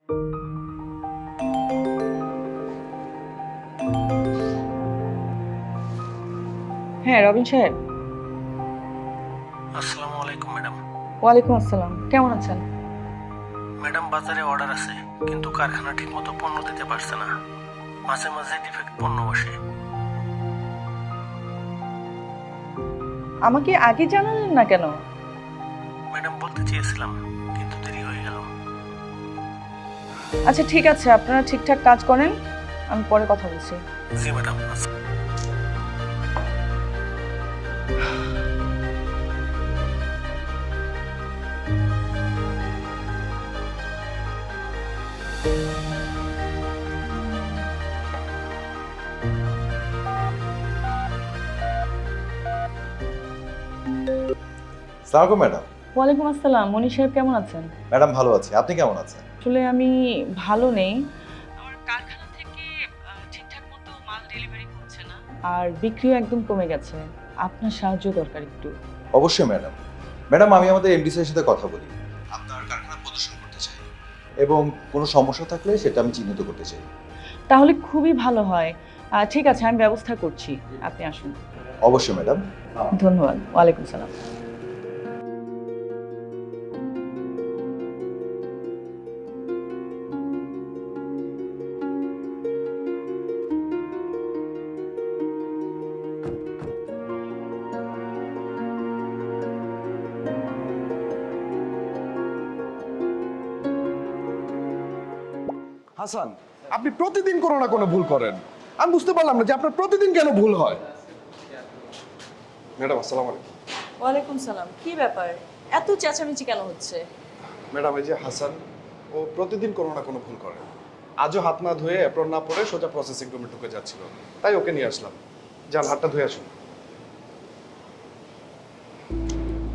হ্যাঁ, রবিন সাহেব। আসসালামু আলাইকুম ম্যাডাম। ওয়ালাইকুম আসসালাম, কেমন আছেন? ম্যাডাম, বাজারে অর্ডার আছে কিন্তু কারখানা ঠিকমতো পণ্য দিতে পারছে না। মাঝে মাঝে ডিফেক্ট পণ্য বসে। আমাকে আগে জানালেন না কেন? ম্যাডাম, বলতে চেয়েছিলাম কিন্তু দেরি হয়ে গেল। আচ্ছা ঠিক আছে, আপনারা ঠিকঠাক কাজ করেন, আমি পরে কথা বলছি। জি ম্যাডাম। সালামালাইকুম ম্যাডাম। ওয়ালাইকুম আসসালাম, মনি সাহেব কেমন আছেন? ম্যাডাম ভালো আছি, আপনি কেমন আছেন? আসলে আমি ভালো নেই, আমার কারখানা থেকে ঠিকঠাক মতো মাল ডেলিভারি হচ্ছে না, আর বিক্রিও একদম কমে গেছে। আপনার সাহায্য দরকার একটু। অবশ্যই ম্যাডাম। ম্যাডাম, আমি আমাদের এমডি স্যারের সাথে কথা বলি, আপনার কারখানা প্রদর্শন করতে চাই এবং কোনো সমস্যা থাকলে সেটা আমি চিহ্নিত করতে চাই। তাহলে খুবই ভালো হয়। ঠিক আছে, আমি ব্যবস্থা করছি, আপনি আসুন। অবশ্যই ম্যাডাম। ধন্যবাদ। ওয়ালাইকুম সালাম। হাসান, আপনি প্রতিদিন কোনো না কোনো ভুল করেন। আমি বুঝতে পারলাম না যে আপনার প্রতিদিন কেন ভুল হয়। ম্যাডাম আসসালামু আলাইকুম। ওয়ালাইকুম সালাম। কি ব্যাপার, এত চেঁচামেচি কেন হচ্ছে? ম্যাডাম, এই যে হাসান, ও প্রতিদিন কোনো না কোনো ভুল করে। আজও হাত না ধুয়ে অ্যাপ্রন না পরে সোজা প্রসেসিং রুমে ঢুকে যাচ্ছিল, তাই ওকে নিয়ে আসলাম। যান, হাতটা ধুয়ে আসুন।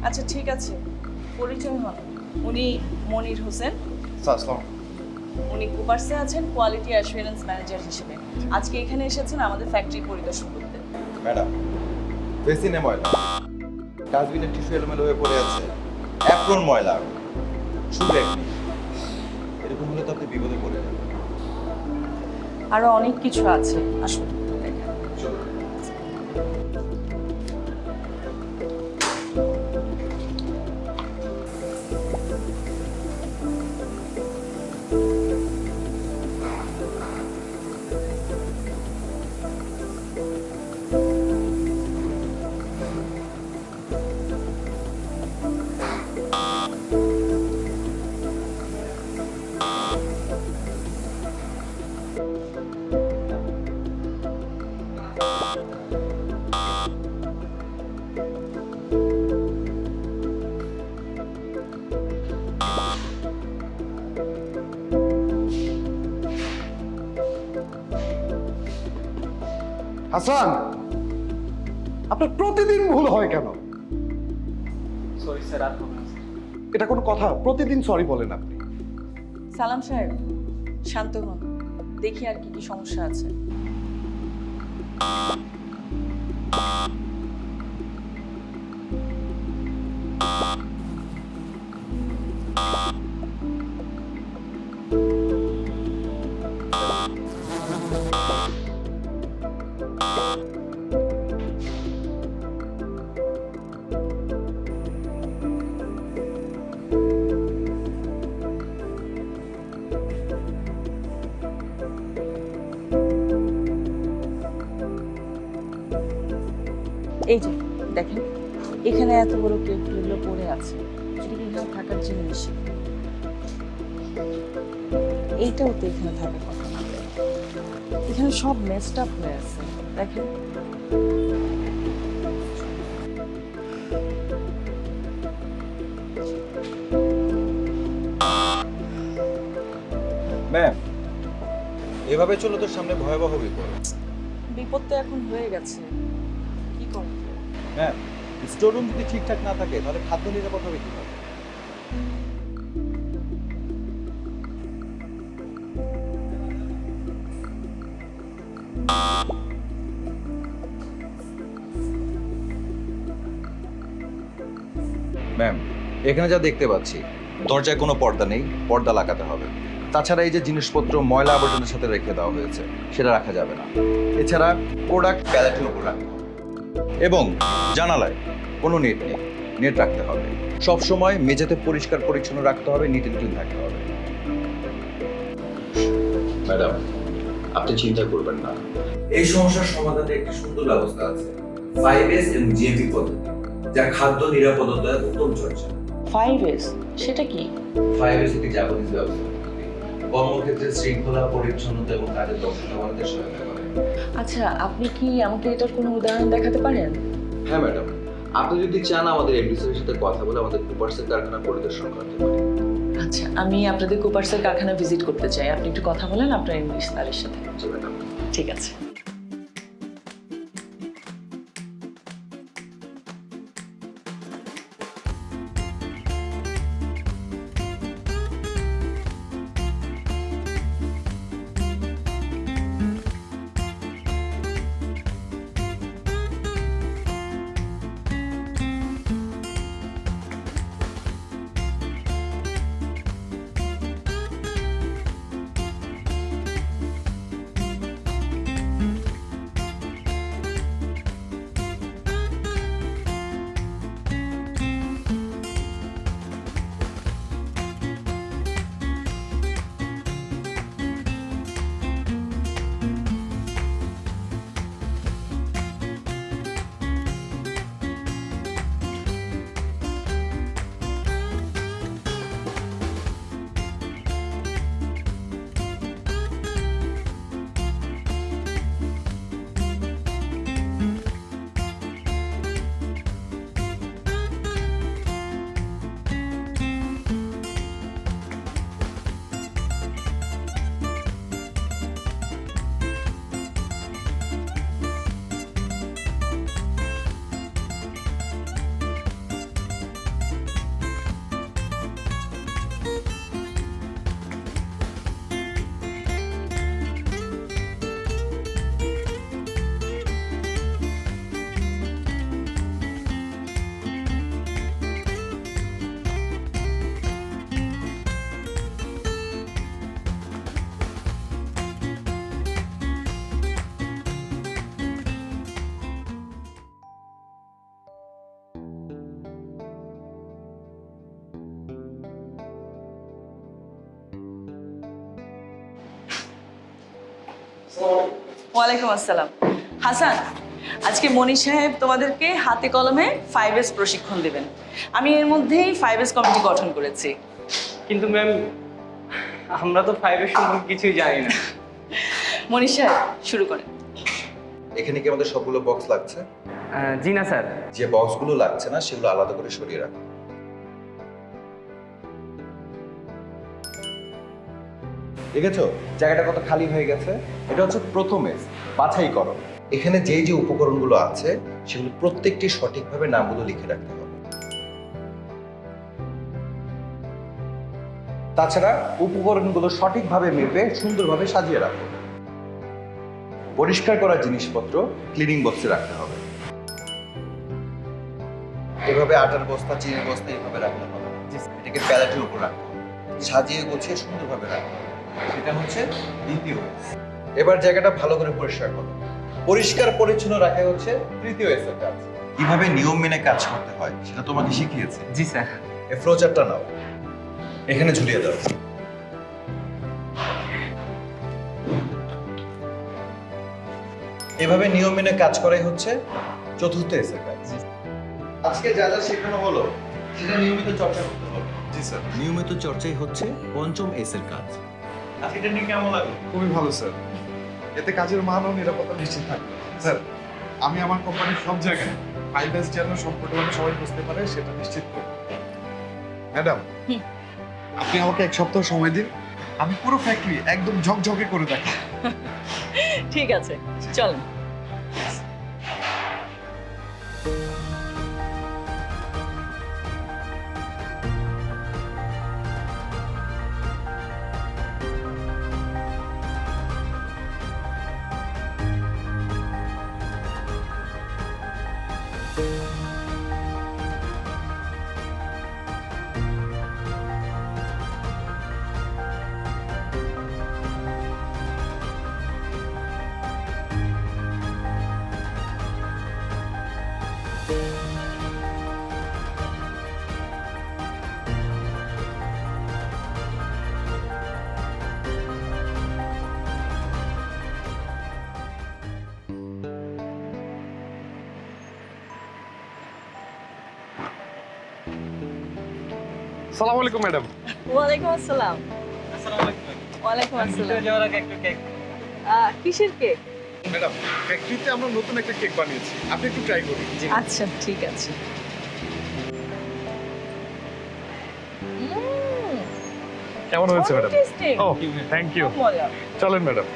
আচ্ছা ঠিক আছে, পরিচয় হন। উনি মনির হোসেন। স্যার আসসালাম। উনি কুপার্সে আছেন কোয়ালিটি অ্যাসুরেন্স ম্যানেজার হিসেবে। আজকে এখানে এসেছেন আমাদের ফ্যাক্টরি পরিদর্শন করতে। ম্যাডাম, বেসিনে ময়লা, ডাস্টবিনের টিস্যু এলোমেলো হয়ে পড়ে আছে, অ্যাপ্রন ময়লা, শু ব্যাগ নেই। এরকম হলে তো আপনি বিপদে পড়ে যাবেন। আরো অনেক কিছু আছে, আসুন দেখেন। হাসান, আপনার প্রতিদিন ভুল হয় কেন? সরি স্যার, আর হবে না। এটা কোনো কথা? প্রতিদিন সরি বলেন আপনি? সালাম সাহেব, শান্ত হন, দেখি আর কি কি সমস্যা আছে। এই যে দেখেন, এখানে এত বড় কেকগুলো পড়ে আছে, সেটা কি এখানে থাকার জিনিস? এইটাও তো এখানে থাকার কথা না। এখানে সব মেসড আপ হয়ে আছে, দেখেন। ম্যাম, এভাবে চলে তো সামনে ভয়াবহ বিপদ। বিপদ তো এখন হয়ে গেছে, কি করব? ম্যাম, স্টোর রুম যদি ঠিকঠাক না থাকে তাহলে খাদ্য নিরাপদ হবে কিভাবে? ম্যাম, এখানে যা দেখতে পাচ্ছি, দরজায় কোনো পর্দা নেই, পর্দা লাগাতে হবে। তাছাড়া এই যে জিনিসপত্র ময়লা আবর্জনার সাথে রেখে দেওয়া হয়েছে সেটা রাখা যাবে না। এছাড়া প্রোডাক্ট প্যালেটের উপর রাখতে হবে এবং জানালায় কোনো নেট নেই, নেট রাখতে হবে। সব সময় মেঝেতে পরিষ্কার পরিচ্ছন্ন রাখতে হবে, নিট এন্ড ক্লিন থাকতে হবে। ম্যাডাম, আপনি চিন্তা করবেন না, এই সমস্যার সমাধানে একটি সুন্দর ব্যবস্থা আছে, 5S এবং জিএমপি পদ্ধতি, যা খাদ্য নিরাপত্তার উত্তম চর্চা। 5S সেটা কি? 5S একটি জাপানিজ ব্যবস্থা পদ্ধতি, কর্মক্ষেত্রে শৃঙ্খলা, পরিচ্ছন্নতা এবং কাজের দক্ষতা বাড়াতে সহায়তা করে। আচ্ছা, আপনি কি আমাকে এটার কোনো উদাহরণ দেখাতে পারেন? হ্যাঁ ম্যাডাম, আপনি যদি চান আমাদের এমডি স্যারের সাথে কথা বলে আমাদের কুপার্সের কারখানা পরিদর্শন করতে পারি। আচ্ছা, আমি আপনাদের কুপার্সের কারখানা ভিজিট করতে চাই। আপনি একটু কথা বলেন আপনার ইংলিশ স্যারের সাথে। জি ম্যাডাম। ঠিক আছে। ওয়ালাইকুম আসসালাম। হাসান, আজকে মনি সাহেব তোমাদেরকে হাতে কলমে 5S প্রশিক্ষণ দেবেন। আমি এর মধ্যেই 5S কমিটি গঠন করেছি। কিন্তু ম্যাম, আমরা তো 5 সম্পর্কে কিছুই জানি না। মনি সাহেব শুরু করেন। এখানে কি আমাদের সবগুলো বক্স লাগছে? জি না স্যার। যে বক্সগুলো লাগছে না সেগুলো আলাদা করে সরিয়ে রাখো। দেখেছো জায়গাটা কত খালি হয়ে গেছে? এটা হচ্ছে প্রথম এস, বাছাই করো। এখানে যে যে উপকরণগুলো আছে সেগুলো প্রত্যেকটি সঠিকভাবে নামগুলো লিখে রাখতে হবে। তাছাড়া উপকরণগুলো সঠিকভাবে মেপে সুন্দরভাবে সাজিয়ে রাখো। পরিষ্কার করা জিনিসপত্র ক্লিনিং বক্সে রাখতে হবে। এভাবে আটার বস্তা, চিনির বস্তা এভাবে রাখতে হবে। এটাকে প্যালেটের উপর রাখতে হবে, সাজিয়ে গুছিয়ে সুন্দরভাবে রাখতে হবে। সেটা হচ্ছে দ্বিতীয় এস। এবার জায়গাটা ভালো করে পরিষ্কার করো। পরিষ্কার পরিচ্ছন্ন রাখা হচ্ছে তৃতীয় এস এর কাজ। কিভাবে নিয়ম মেনে কাজ করতে হয় সেটা তোমাকে শিখিয়েছে। জি স্যার। এই ফ্লোচারটা নাও, এখানে ঝুলিয়ে দাও। এভাবে নিয়ম মেনে কাজ করাই হচ্ছে চতুর্থ এস এর কাজ। আজকে যা যা শেখানো হলো সেটা নিয়মিত চর্চা করতে হবে। জি স্যার। নিয়মিত চর্চাই হচ্ছে পঞ্চম এস এর কাজ। আজকে এটা নিয়ে কেমন লাগলো? খুবই ভালো স্যার, এতে কাজের মান ও নিরাপত্তা নিশ্চিত থাকবে। স্যার, আমি আমার কোম্পানির সব জায়গায় 5S যেন সম্পূর্ণভাবে সবাই বুঝতে পারে সেটা নিশ্চিত করব। ম্যাডাম, আপনি আমাকে এক সপ্তাহ সময় দিন, আমি পুরো ফ্যাক্টরি একদম ঝকঝকে করে দেখাবো। ঠিক আছে, চলেন। আসসালামু আলাইকুম ম্যাডাম। ওয়ালাইকুম আসসালাম। ওয়ালাইকুম আসসালাম। যাওয়ার আগে একটু কেক। কিসের কেক? ম্যাডাম, ফ্যাক্টরিতে আমরা নতুন একটা কেক বানিয়েছি, আপনি একটু ট্রাই করুন। আচ্ছা ঠিক আছে। কেমন হয়েছে ম্যাডাম? টেস্টি। ও থ্যাংক ইউ। মজা। চলেন ম্যাডাম।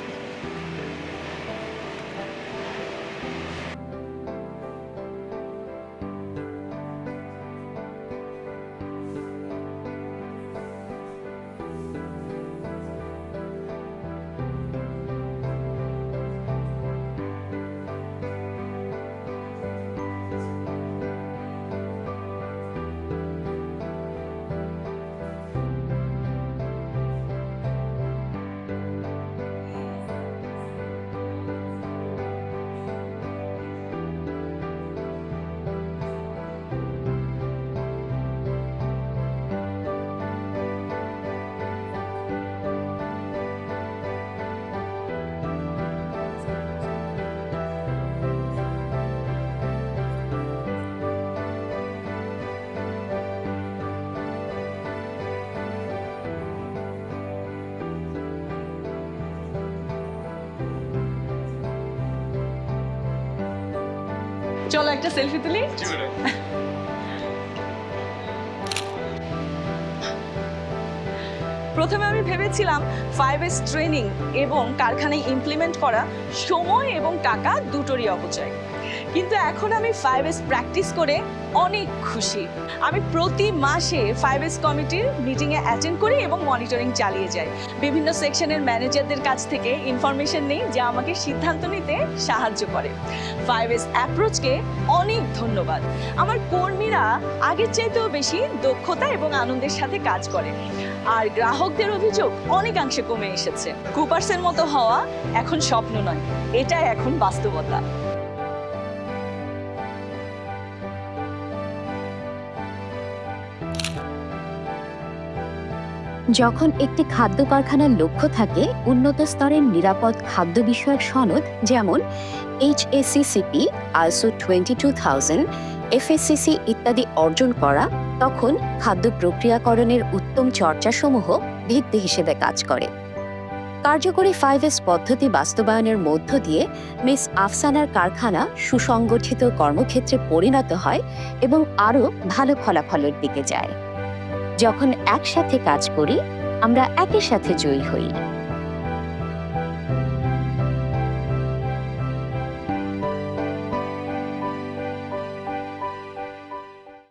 চলো একটা সেলফি তুলি। প্রথমে আমি ভেবেছিলাম 5S ট্রেনিং এবং কারখানায় ইমপ্লিমেন্ট করা সময় এবং টাকা দুটোরই অপচয়, কিন্তু এখন আমি 5S প্র্যাকটিস করে অনেক খুশি। আমি প্রতি মাসে 5S কমিটির মিটিংয়ে অ্যাটেন্ড করি এবং মনিটরিং চালিয়ে যাই। বিভিন্ন সেকশনের ম্যানেজারদের কাছ থেকে ইনফরমেশন নিই যা আমাকে সিদ্ধান্ত নিতে সাহায্য করে। 5S অ্যাপ্রোচকে অনেক ধন্যবাদ। আমার কর্মীরা আগের চাইতেও বেশি দক্ষতা এবং আনন্দের সাথে কাজ করে, আর গ্রাহকদের অভিযোগ অনেকাংশে কমে এসেছে। কুপার্সের মতো হওয়া এখন স্বপ্ন নয়, এটাই এখন বাস্তবতা। যখন একটি খাদ্য কারখানার লক্ষ্য থাকে উন্নত স্তরের নিরাপদ খাদ্য বিষয়ক সনদ যেমন HACCP, ISO 22000, FSCC ইত্যাদি অর্জন করা, তখন খাদ্য প্রক্রিয়াকরণের উত্তম চর্চাসমূহ ভিত্তি হিসেবে কাজ করে। কার্যকরী 5S পদ্ধতি বাস্তবায়নের মধ্য দিয়ে মিস আফসানার কারখানা সুসংগঠিত কর্মক্ষেত্রে পরিণত হয় এবং আরও ভালো ফলাফলের দিকে যায়। যখন একসাথে কাজ করি আমরা একের সাথে জয়ী হই।